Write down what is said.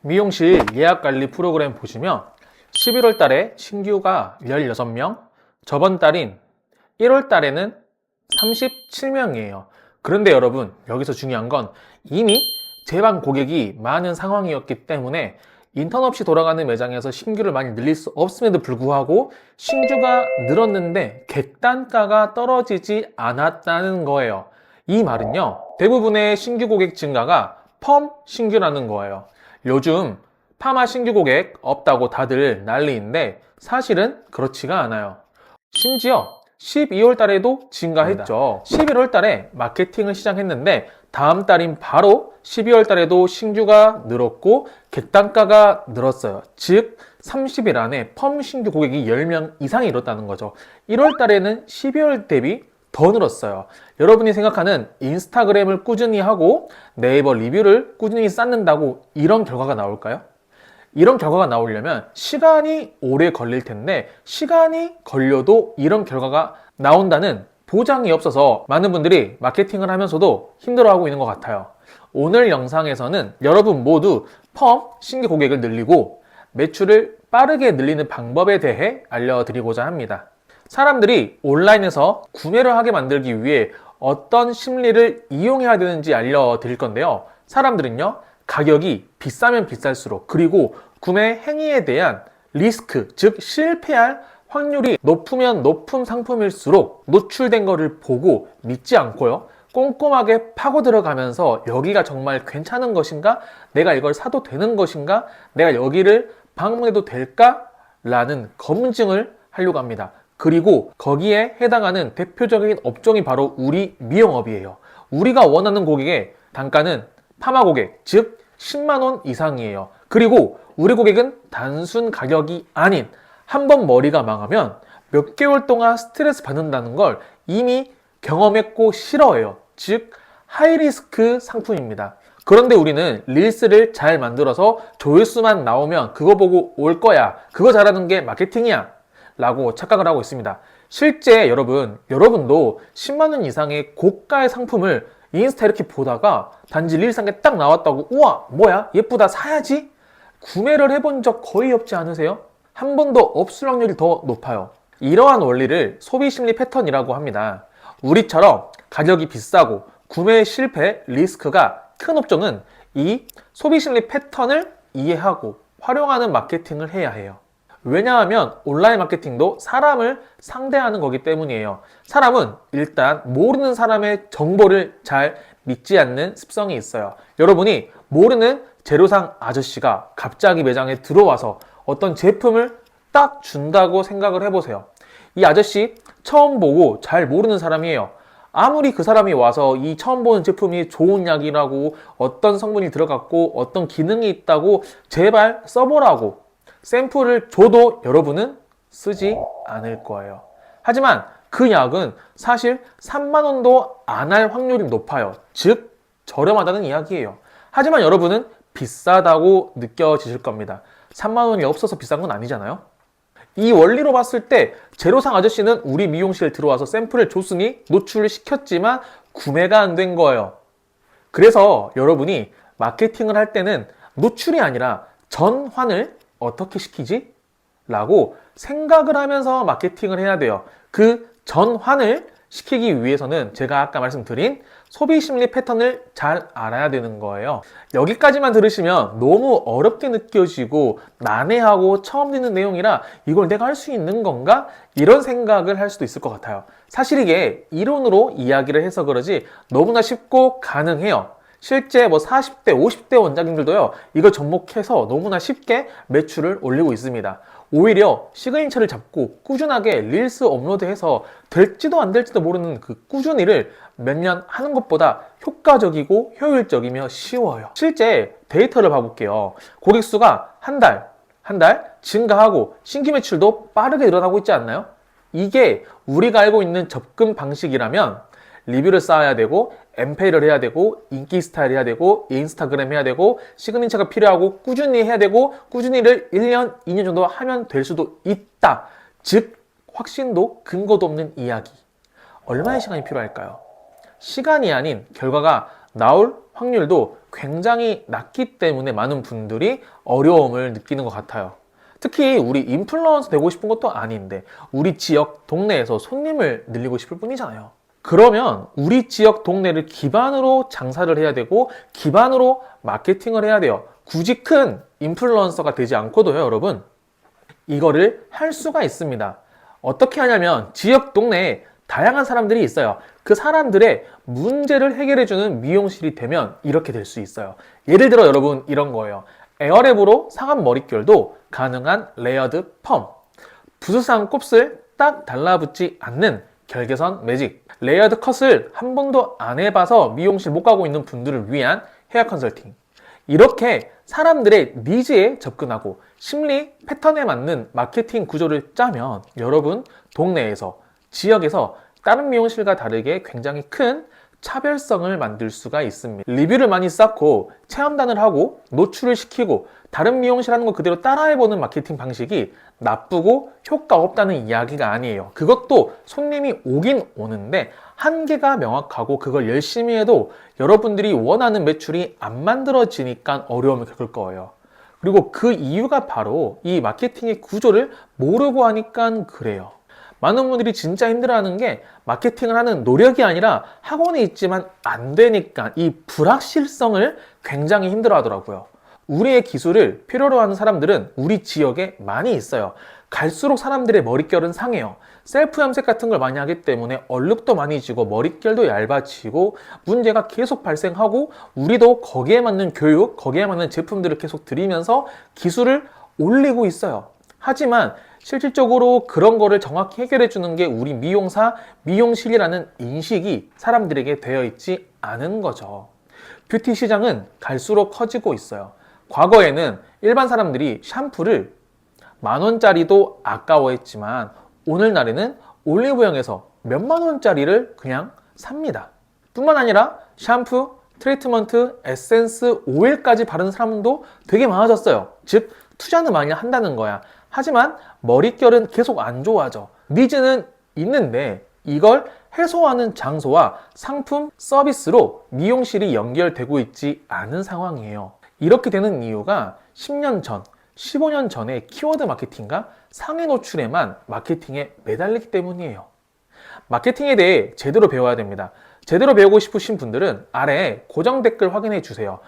미용실 예약관리 프로그램 보시면 11월 달에 신규가 16명, 저번 달인 1월 달에는 37명이에요. 그런데 여러분, 여기서 중요한 건 이미 제방 고객이 많은 상황이었기 때문에 인턴 없이 돌아가는 매장에서 신규를 많이 늘릴 수 없음에도 불구하고 신규가 늘었는데 객단가가 떨어지지 않았다는 거예요. 이 말은요, 대부분의 신규 고객 증가가 펌 신규라는 거예요. 요즘 파마 신규 고객 없다고 다들 난리인데 사실은 그렇지가 않아요. 심지어 12월 달에도 증가했죠. 11월 달에 마케팅을 시작했는데 다음 달인 바로 12월 달에도 신규가 늘었고 객단가가 늘었어요. 즉 30일 안에 펌 신규 고객이 10명 이상이 늘었다는 거죠. 1월 달에는 12월 대비 더 늘었어요. 여러분이 생각하는 인스타그램을 꾸준히 하고 네이버 리뷰를 꾸준히 쌓는다고 이런 결과가 나올까요? 이런 결과가 나오려면 시간이 오래 걸릴 텐데 시간이 걸려도 이런 결과가 나온다는 보장이 없어서 많은 분들이 마케팅을 하면서도 힘들어하고 있는 것 같아요. 오늘 영상에서는 여러분 모두 펌 신규 고객을 늘리고 매출을 빠르게 늘리는 방법에 대해 알려드리고자 합니다. 사람들이 온라인에서 구매를 하게 만들기 위해 어떤 심리를 이용해야 되는지 알려드릴 건데요. 사람들은요, 가격이 비싸면 비쌀수록 그리고 구매 행위에 대한 리스크, 즉 실패할 확률이 높으면 높은 상품일수록 노출된 거를 보고 믿지 않고요, 꼼꼼하게 파고 들어가면서 여기가 정말 괜찮은 것인가? 내가 이걸 사도 되는 것인가? 내가 여기를 방문해도 될까? 라는 검증을 하려고 합니다. 그리고 거기에 해당하는 대표적인 업종이 바로 우리 미용업이에요. 우리가 원하는 고객의 단가는 파마 고객, 즉 10만 원 이상이에요. 그리고 우리 고객은 단순 가격이 아닌 한 번 머리가 망하면 몇 개월 동안 스트레스 받는다는 걸 이미 경험했고 싫어해요. 즉 하이리스크 상품입니다. 그런데 우리는 릴스를 잘 만들어서 조회수만 나오면 그거 보고 올 거야, 그거 잘하는 게 마케팅이야 라고 착각을 하고 있습니다. 실제 여러분도 10만 원 이상의 고가의 상품을 인스타 이렇게 보다가 단지 릴상에 딱 나왔다고 우와 뭐야 예쁘다 사야지 구매를 해본 적 거의 없지 않으세요? 한 번도 없을 확률이 더 높아요. 이러한 원리를 소비심리 패턴이라고 합니다. 우리처럼 가격이 비싸고 구매 실패 리스크가 큰 업종은 이 소비심리 패턴을 이해하고 활용하는 마케팅을 해야 해요. 왜냐하면 온라인 마케팅도 사람을 상대하는 거기 때문이에요. 사람은 일단 모르는 사람의 정보를 잘 믿지 않는 습성이 있어요. 여러분이 모르는 재료상 아저씨가 갑자기 매장에 들어와서 어떤 제품을 딱 준다고 생각을 해보세요. 이 아저씨 처음 보고 잘 모르는 사람이에요. 아무리 그 사람이 와서 이 처음 보는 제품이 좋은 약이라고 어떤 성분이 들어갔고 어떤 기능이 있다고 제발 써보라고 샘플을 줘도 여러분은 쓰지 않을 거예요. 하지만 그 약은 사실 3만 원도 안 할 확률이 높아요. 즉 저렴하다는 이야기예요. 하지만 여러분은 비싸다고 느껴지실 겁니다. 3만 원이 없어서 비싼 건 아니잖아요. 이 원리로 봤을 때 제로상 아저씨는 우리 미용실에 들어와서 샘플을 줬으니 노출을 시켰지만 구매가 안 된 거예요. 그래서 여러분이 마케팅을 할 때는 노출이 아니라 전환을 어떻게 시키지? 라고 생각을 하면서 마케팅을 해야 돼요. 그 전환을 시키기 위해서는 제가 아까 말씀드린 소비심리 패턴을 잘 알아야 되는 거예요. 여기까지만 들으시면 너무 어렵게 느껴지고 난해하고 처음 듣는 내용이라 이걸 내가 할 수 있는 건가? 이런 생각을 할 수도 있을 것 같아요. 사실 이게 이론으로 이야기를 해서 그러지 너무나 쉽고 가능해요. 실제 40대, 50대 원장님들도요, 이걸 접목해서 너무나 쉽게 매출을 올리고 있습니다. 오히려 시그니처를 잡고 꾸준하게 릴스 업로드해서 될지도 안 될지도 모르는 그 꾸준히를 몇 년 하는 것보다 효과적이고 효율적이며 쉬워요. 실제 데이터를 봐볼게요. 고객 수가 한 달 증가하고 신규 매출도 빠르게 늘어나고 있지 않나요? 이게 우리가 알고 있는 접근 방식이라면 리뷰를 쌓아야 되고 엠페이를 해야 되고 인기 스타일 해야 되고 인스타그램 해야 되고 시그니처가 필요하고 꾸준히 해야 되고 꾸준히를 1년, 2년 정도 하면 될 수도 있다. 즉 확신도 근거도 없는 이야기. 얼마의 시간이 필요할까요? 시간이 아닌 결과가 나올 확률도 굉장히 낮기 때문에 많은 분들이 어려움을 느끼는 것 같아요. 특히 우리 인플루언서 되고 싶은 것도 아닌데 우리 지역 동네에서 손님을 늘리고 싶을 뿐이잖아요. 그러면 우리 지역 동네를 기반으로 장사를 해야 되고 기반으로 마케팅을 해야 돼요. 굳이 큰 인플루언서가 되지 않고도요, 여러분. 이거를 할 수가 있습니다. 어떻게 하냐면 지역 동네에 다양한 사람들이 있어요. 그 사람들의 문제를 해결해주는 미용실이 되면 이렇게 될 수 있어요. 예를 들어 여러분 이런 거예요. 에어랩으로 상한 머릿결도 가능한 레이어드 펌, 부스상 곱슬 딱 달라붙지 않는 결계선 매직, 레이어드 컷을 한 번도 안 해봐서 미용실 못 가고 있는 분들을 위한 헤어 컨설팅. 이렇게 사람들의 니즈에 접근하고 심리 패턴에 맞는 마케팅 구조를 짜면 여러분 동네에서, 지역에서 다른 미용실과 다르게 굉장히 큰 차별성을 만들 수가 있습니다. 리뷰를 많이 쌓고 체험단을 하고 노출을 시키고 다른 미용실 하는 거 그대로 따라해보는 마케팅 방식이 나쁘고 효과 없다는 이야기가 아니에요. 그것도 손님이 오긴 오는데 한계가 명확하고 그걸 열심히 해도 여러분들이 원하는 매출이 안 만들어지니까 어려움을 겪을 거예요. 그리고 그 이유가 바로 이 마케팅의 구조를 모르고 하니까 그래요. 많은 분들이 진짜 힘들어하는 게 마케팅을 하는 노력이 아니라 학원에 있지만 안 되니까 이 불확실성을 굉장히 힘들어하더라고요. 우리의 기술을 필요로 하는 사람들은 우리 지역에 많이 있어요. 갈수록 사람들의 머릿결은 상해요. 셀프 염색 같은 걸 많이 하기 때문에 얼룩도 많이 지고 머릿결도 얇아지고 문제가 계속 발생하고 우리도 거기에 맞는 교육, 거기에 맞는 제품들을 계속 드리면서 기술을 올리고 있어요. 하지만 실질적으로 그런 거를 정확히 해결해 주는 게 우리 미용사, 미용실이라는 인식이 사람들에게 되어 있지 않은 거죠. 뷰티 시장은 갈수록 커지고 있어요. 과거에는 일반 사람들이 샴푸를 10,000원짜리도 아까워했지만 오늘날에는 올리브영에서 몇만 원짜리를 그냥 삽니다. 뿐만 아니라 샴푸, 트리트먼트, 에센스, 오일까지 바르는 사람도 되게 많아졌어요. 즉 투자는 많이 한다는 거야. 하지만 머릿결은 계속 안 좋아져. 니즈는 있는데 이걸 해소하는 장소와 상품, 서비스로 미용실이 연결되고 있지 않은 상황이에요. 이렇게 되는 이유가 10년 전, 15년 전에 키워드 마케팅과 상해 노출에만 마케팅에 매달리기 때문이에요. 마케팅에 대해 제대로 배워야 됩니다. 제대로 배우고 싶으신 분들은 아래에 고정 댓글 확인해 주세요.